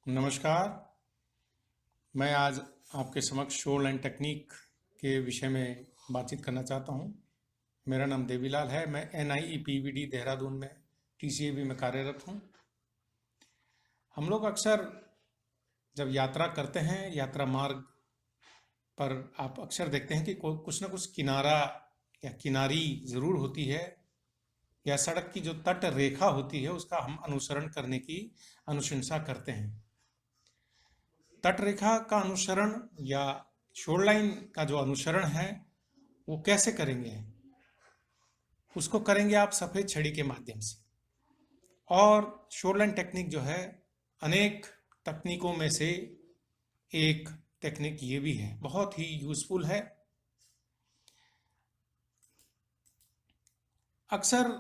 नमस्कार। मैं आज आपके समक्ष शोर लाइन टेक्निक के विषय में बातचीत करना चाहता हूँ। मेरा नाम देवीलाल है। मैं NIEPVD देहरादून में TCAB में कार्यरत हूँ। हम लोग अक्सर जब यात्रा करते हैं, यात्रा मार्ग पर आप अक्सर देखते हैं कि कुछ ना कुछ किनारा या किनारी ज़रूर होती है, या सड़क की जो तट रेखा होती है उसका हम अनुसरण करने की अनुशंसा करते हैं। तट रेखा का अनुसरण या शोर लाइन का जो अनुसरण है वो कैसे करेंगे? उसको करेंगे आप सफ़ेद छड़ी के माध्यम से। और शोर लाइन टेक्निक जो है, अनेक तकनीकों में से एक टेक्निक ये भी है, बहुत ही यूजफुल है। अक्सर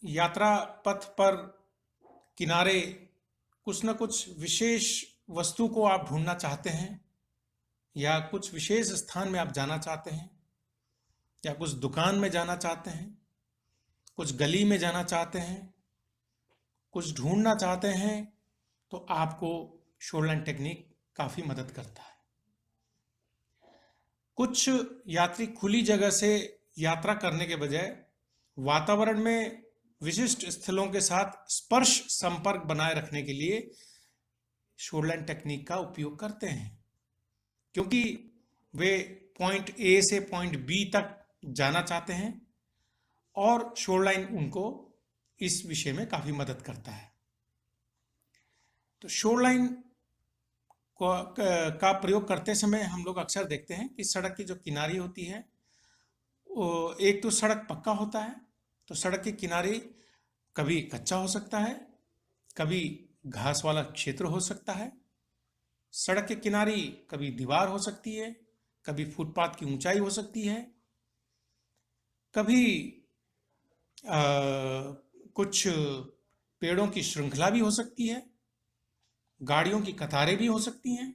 यात्रा पथ पर किनारे कुछ न कुछ विशेष वस्तु को आप ढूंढना चाहते हैं, या कुछ विशेष स्थान में आप जाना चाहते हैं, या कुछ दुकान में जाना चाहते हैं, कुछ गली में जाना चाहते हैं, कुछ ढूंढना चाहते हैं, तो आपको शोर लाइन टेक्निक काफ़ी मदद करता है। कुछ यात्री खुली जगह से यात्रा करने के बजाय वातावरण में विशिष्ट स्थलों के साथ स्पर्श संपर्क बनाए रखने के लिए शोर लाइन टेक्निक का उपयोग करते हैं, क्योंकि वे पॉइंट ए से पॉइंट बी तक जाना चाहते हैं और शोर लाइन उनको इस विषय में काफ़ी मदद करता है। तो शोर लाइन का प्रयोग करते समय हम लोग अक्सर देखते हैं कि सड़क की जो किनारी होती है, एक तो सड़क पक्का होता है, तो सड़क के किनारे कभी कच्चा हो सकता है, कभी घास वाला क्षेत्र हो सकता है। सड़क के किनारे कभी दीवार हो सकती है, कभी फुटपाथ की ऊंचाई हो सकती है, कभी कुछ पेड़ों की श्रृंखला भी हो सकती है, गाड़ियों की कतारें भी हो सकती हैं।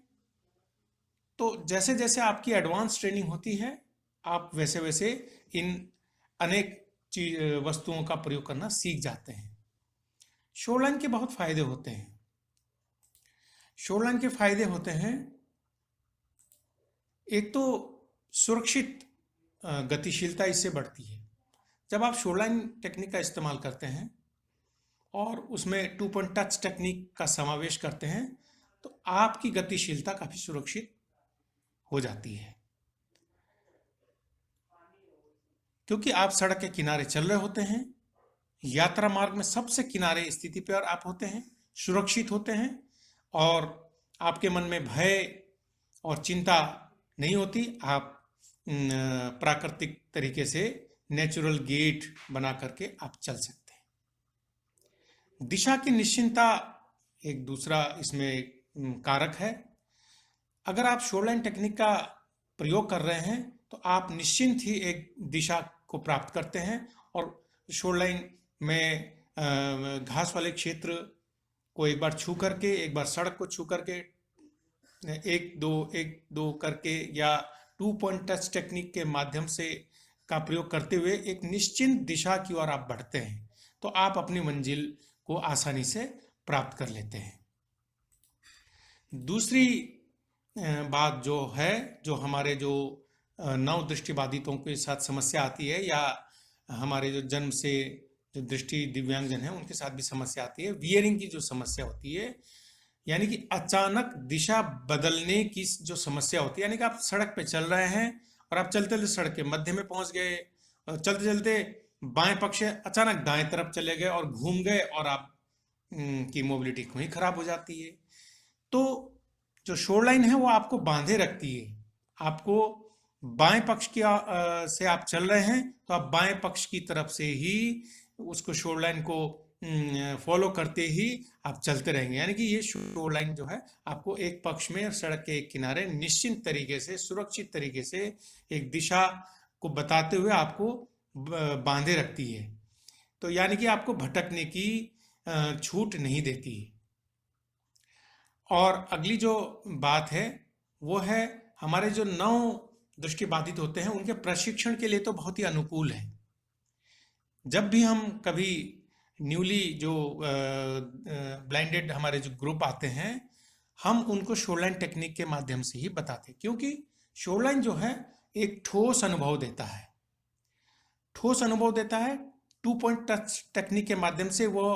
तो जैसे जैसे आपकी एडवांस ट्रेनिंग होती है, आप वैसे वैसे इन अनेक वस्तुओं का प्रयोग करना सीख जाते हैं। शोर लाइन के बहुत फायदे होते हैं। शोर लाइन के फायदे होते हैं, एक तो सुरक्षित गतिशीलता इससे बढ़ती है। जब आप शोर लाइन टेक्निक का इस्तेमाल करते हैं और उसमें 2 पॉइंट टच टेक्निक का समावेश करते हैं, तो आपकी गतिशीलता काफ़ी सुरक्षित हो जाती है, क्योंकि आप सड़क के किनारे चल रहे होते हैं। यात्रा मार्ग में सबसे किनारे स्थिति पर आप होते हैं, सुरक्षित होते हैं, और आपके मन में भय और चिंता नहीं होती। आप प्राकृतिक तरीके से नेचुरल गेट बना करके आप चल सकते हैं। दिशा की निश्चिंतता एक दूसरा इसमें कारक है। अगर आप शोर लाइन टेक्निक का प्रयोग कर रहे हैं तो आप निश्चिंत ही एक दिशा को प्राप्त करते हैं, और शोर लाइन में घास वाले क्षेत्र को एक बार छू करके, एक बार सड़क को छू करके, एक दो करके, या 2 पॉइंट टच टेक्निक के माध्यम से का प्रयोग करते हुए एक निश्चिंत दिशा की ओर आप बढ़ते हैं, तो आप अपनी मंजिल को आसानी से प्राप्त कर लेते हैं। दूसरी बात जो है, जो हमारे जो नव दृष्टिबाधितों के साथ समस्या आती है, या हमारे जो जन्म से जो दृष्टि दिव्यांगजन है उनके साथ भी समस्या आती है, वियरिंग की जो समस्या होती है, यानी कि अचानक दिशा बदलने की जो समस्या होती है। यानी कि आप सड़क पे चल रहे हैं और आप चलते चलते सड़क के मध्य में पहुंच गए, और चलते चलते बाएं पक्ष से अचानक दाएं तरफ चले गए और घूम गए, और आप की मोबिलिटी वहीं खराब हो जाती है। तो जो शोर लाइन है वो आपको बांधे रखती है। आपको बाएं पक्ष की से आप चल रहे हैं तो आप बाएं पक्ष की तरफ से ही उसको शोर लाइन को फॉलो करते ही आप चलते रहेंगे। यानी कि ये शोर लाइन जो है आपको एक पक्ष में सड़क के एक किनारे निश्चित तरीके से, सुरक्षित तरीके से एक दिशा को बताते हुए आपको बांधे रखती है। तो यानी कि आपको भटकने की छूट नहीं देती। और अगली जो बात है वो है, हमारे जो नव दृष्टिबाधित होते हैं उनके प्रशिक्षण के लिए तो बहुत ही अनुकूल है। जब भी हम कभी न्यूली जो ब्लाइंडेड हमारे जो ग्रुप आते हैं, हम उनको शोरलाइन टेक्निक के माध्यम से ही बताते, क्योंकि शोरलाइन जो है एक ठोस अनुभव देता है। ठोस अनुभव देता है। 2 पॉइंट टच टेक्निक के माध्यम से वो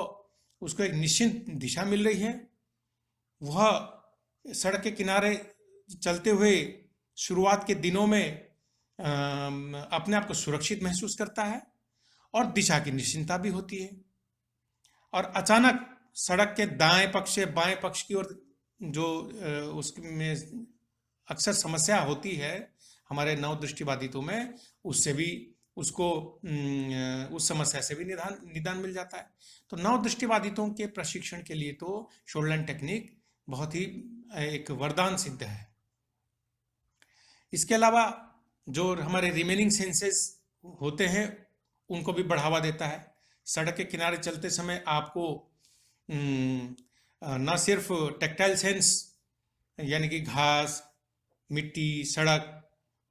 उसको एक निश्चित दिशा मिल रही है। वह सड़क के किनारे चलते हुए शुरुआत के दिनों में अपने आप को सुरक्षित महसूस करता है और दिशा की निश्चिंतता भी होती है। और अचानक सड़क के दाएं पक्ष से बाएं पक्ष की ओर जो उसमें अक्सर समस्या होती है हमारे नवदृष्टिबाधितों में, उससे भी उसको उस समस्या से भी निदान मिल जाता है। तो नवदृष्टिबाधितों के प्रशिक्षण के लिए तो शोरलाइन टेक्निक बहुत ही एक वरदान सिद्ध है। इसके अलावा जो हमारे रिमेनिंग सेंसेस होते हैं उनको भी बढ़ावा देता है। सड़क के किनारे चलते समय आपको न सिर्फ टेक्टाइल सेंस यानी कि घास, मिट्टी, सड़क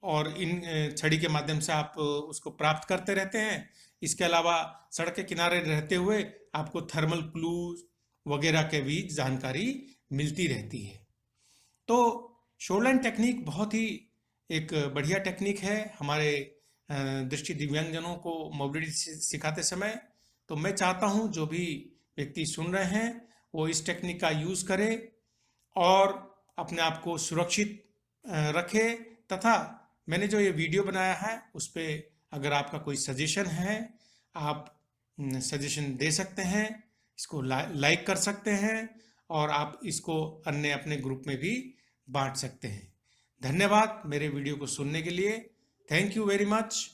और इन छड़ी के माध्यम से आप उसको प्राप्त करते रहते हैं, इसके अलावा सड़क के किनारे रहते हुए आपको थर्मल क्लूज वगैरह के भी जानकारी मिलती रहती है। तो शोरलाइन टेक्निक बहुत ही एक बढ़िया टेक्निक है हमारे दृष्टि दिव्यांगजनों को मोबिलिटी सिखाते समय। तो मैं चाहता हूं जो भी व्यक्ति सुन रहे हैं वो इस टेक्निक का यूज़ करें और अपने आप को सुरक्षित रखे। तथा मैंने जो ये वीडियो बनाया है उस पर अगर आपका कोई सजेशन है, आप सजेशन दे सकते हैं, इसको लाइक कर सकते हैं और आप इसको अन्य अपने ग्रुप में भी बांट सकते हैं। धन्यवाद मेरे वीडियो को सुनने के लिए। Thank you very much.